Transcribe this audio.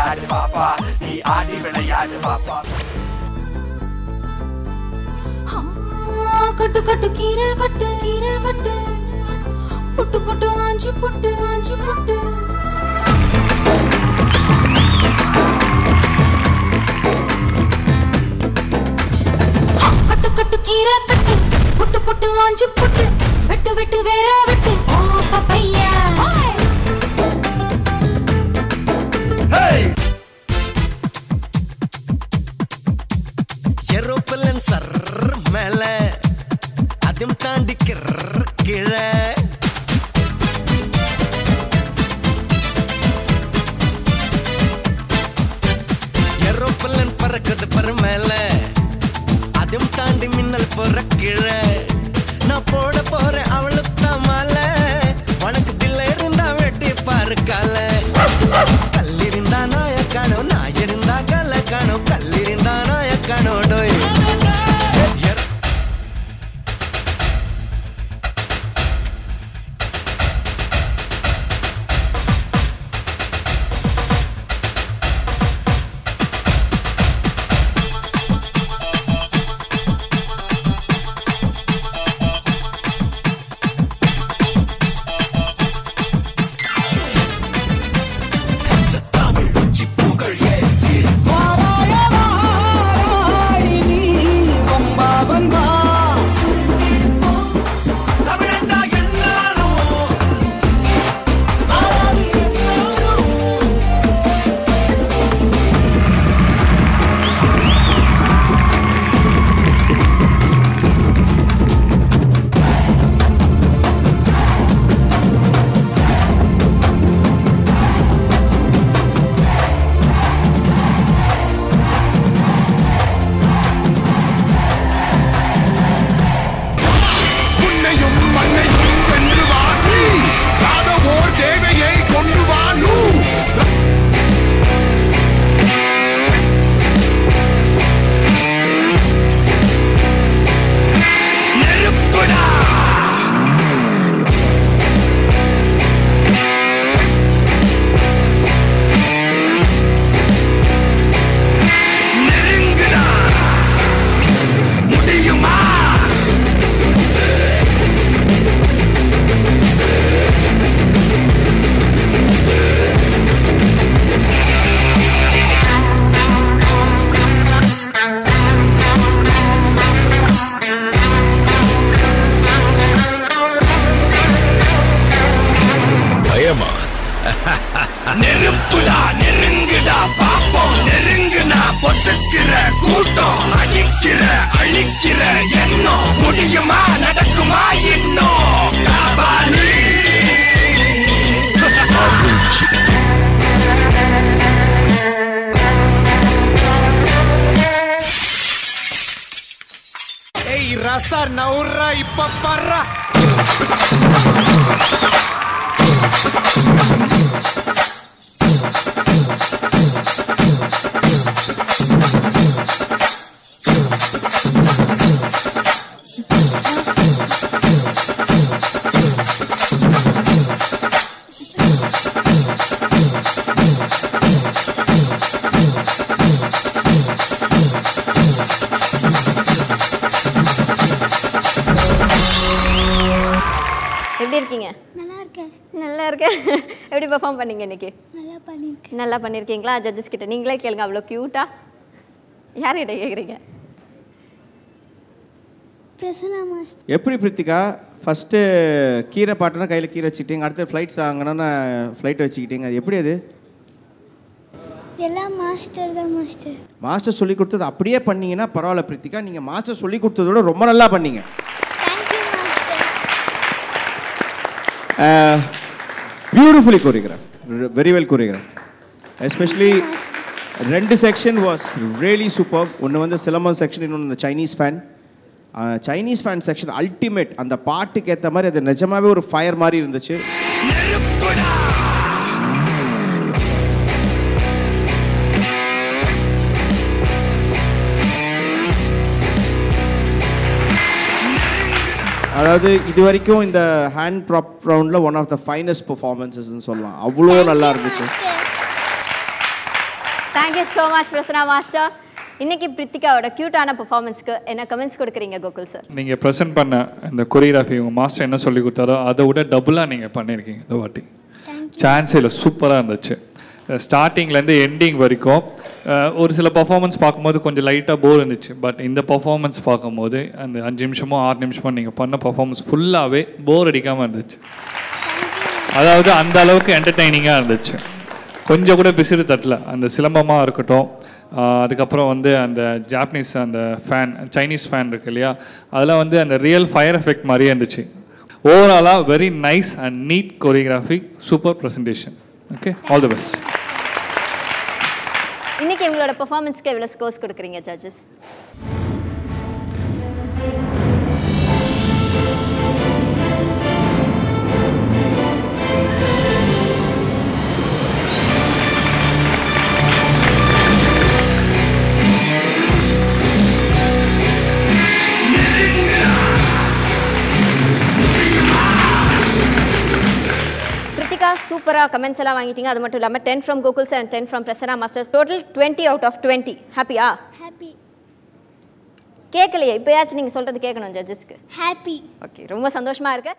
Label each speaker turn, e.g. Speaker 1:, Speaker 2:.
Speaker 1: விளையாடு பாப்பா நீ ஆடி விளையாடு பாப்பா
Speaker 2: கட்டு கட்டு கீரை கட்டு கீரை கட்டு புட்டு புட்டு ஆஞ்சு புட்டு ஆஞ்சு புட்டு கட்டு கட்டு கீரை கட்டு புட்டு புட்டு ஆஞ்சு புட்டு வெட்டு வெட்டு வேற வெட்டு ஓ பப்பையா
Speaker 3: ஏரோப்ளேன் சர் மேல அதும் தாண்டி கீழே ஏரோப்ளேன் பறக்குது பரு மேல அதும் தாண்டி மின்னல் போற கீழே நான் போட போறேன் அவளுக்குத்தான் மாலை உனக்கு பிள்ளை இருந்தா வெட்டி பாரு காலை கல்லிருந்தா நாய காணும் நாய் இருந்தா கல்ல காணும் கல்லிருந்தா நாய காணும் டோய் நெருப்புடா நெருங்குடா பாப்போம் நெருங்குனா பொசுக்கிற கூட்டம் அடிக்கிற அழிக்கிற எண்ணம் முடியுமா நடக்குமா இன்னும் காபாலி ஏய் ரசா நவுரா இப்ப பர்றா
Speaker 4: எப்படி இருக்கீங்க?
Speaker 5: நல்லா இருக்கேன்.
Speaker 4: நல்லா இருக்கேன். எப்படி பெர்ஃபார்ம் பண்ணீங்க இன்னைக்கு?
Speaker 5: நல்லா பண்ணிருக்கேன்.
Speaker 4: நல்லா பண்ணிருக்கீங்களா? ஜட்ஜஸ் கிட்ட நீங்களே கேளுங்க. அவ்வளோ கியூட்டா யார்கிட்ட கேட்குறீங்க?
Speaker 5: பிரசன்னா மாஸ்டர்.
Speaker 6: எப்படி பிரித்திகா ஃபஸ்ட்டு கீரை பாட்டுனா கையில் கீரை வச்சுக்கிட்டீங்க, அடுத்து ஃப்ளைட்ஸ் ஆகணும்னா ஃப்ளைட் வச்சுக்கிட்டீங்க, அது எப்படி அது?
Speaker 5: எல்லாம் மாஸ்டர் தான் மாஸ்டர்.
Speaker 6: மாஸ்டர் சொல்லி கொடுத்தது அப்படியே பண்ணீங்கன்னா பரவாயில்ல பிரித்திகா, நீங்கள் மாஸ்டர் சொல்லி கொடுத்ததோட ரொம்ப நல்லா பண்ணீங்க. Beautifully choreographed, very well choreographed. Especially ரெண்டு செக்ஷன் வாஸ் ரியலி சூப்பர். ஒன்று வந்து சிலம்பம் செக்ஷன், இன்னொன்று இந்த Chinese fan. Chinese fan section ultimate. அந்த பாட்டுக்கு ஏற்ற மாதிரி அது நிஜமாவே ஒரு ஃபயர் மாதிரி இருந்துச்சு. அதாவது இது வரைக்கும் இந்த ஹேண்ட் ப்ராப் ரவுண்டில் ஒன் ஆஃப் த ஃபைனஸ்ட் பெர்ஃபார்மன்ஸஸ்ன்னு சொல்லலாம். அவ்வளோ நல்லா இருந்துச்சு.
Speaker 4: Thank you so much Prasanna master. இன்னைக்கு பிரித்திகாவோட க்யூட்டான பெர்ஃபார்மன்ஸ்க்கு என்ன கமெண்ட்ஸ் கொடுக்குறீங்க கோகுல் சார்?
Speaker 7: நீங்கள் ப்ரெசென்ட் பண்ண இந்த கொரியோகிராஃபி உங்கள் மாஸ்டர் என்ன சொல்லி கொடுத்தாரோ அதை விட டபுளாக நீங்கள் பண்ணியிருக்கீங்க இந்த வாட்டி. சான்ஸே இல்லை, சூப்பராக இருந்துச்சு. ஸ்டார்டிங்லேருந்து எண்டிங் வரைக்கும் ஒரு சில பர்ஃபார்மன்ஸ் பார்க்கும்போது கொஞ்சம் லைட்டாக போர் இருந்துச்சு. பட் இந்த பர்ஃபார்மன்ஸ் பார்க்கும்போது அந்த 5 நிமிஷமோ 6 நிமிஷமோ நீங்கள் பண்ண பர்ஃபார்மன்ஸ் ஃபுல்லாகவே போர் அடிக்காமல் இருந்துச்சு. அதாவது அந்த அளவுக்கு என்டர்டெய்னிங்காக இருந்துச்சு. கொஞ்சம் கூட பிசிறு தட்டல. அந்த சிலம்பமாக இருக்கட்டும், அதுக்கப்புறம் வந்து அந்த ஜாப்பனீஸ் அந்த ஃபேன், சைனீஸ் ஃபேன் இருக்கு இல்லையா, அதெல்லாம் வந்து அந்த ரியல் ஃபயர் எஃபெக்ட் மாதிரியே இருந்துச்சு. ஓவராலாக very nice and neat choreography, super presentation. Okay, all the best.
Speaker 4: இன்னைக்கு உங்களோட பெர்ஃபார்மன்ஸ்க்கு எவ்வளோ ஸ்கோர்ஸ் கொடுக்குறீங்க ஜட்ஜஸ்? சூப்பராக கமெண்ட்ஸ் எல்லாம் வாங்கிட்டீங்க. அது மட்டும் இல்லாமல் 10 from Gokul sir and 10 from Prasanna masters. Total 20 out of 20. ஹாப்பியா?
Speaker 5: ஹாப்பி.
Speaker 4: கேட்கலையே, இப்போயாச்சும் நீங்கள் சொல்கிறது கேட்கணும் ஜட்ஜஸ்க்கு.
Speaker 5: ஹாப்பி.
Speaker 4: ஓகே, ரொம்ப சந்தோஷமாக இருக்கு.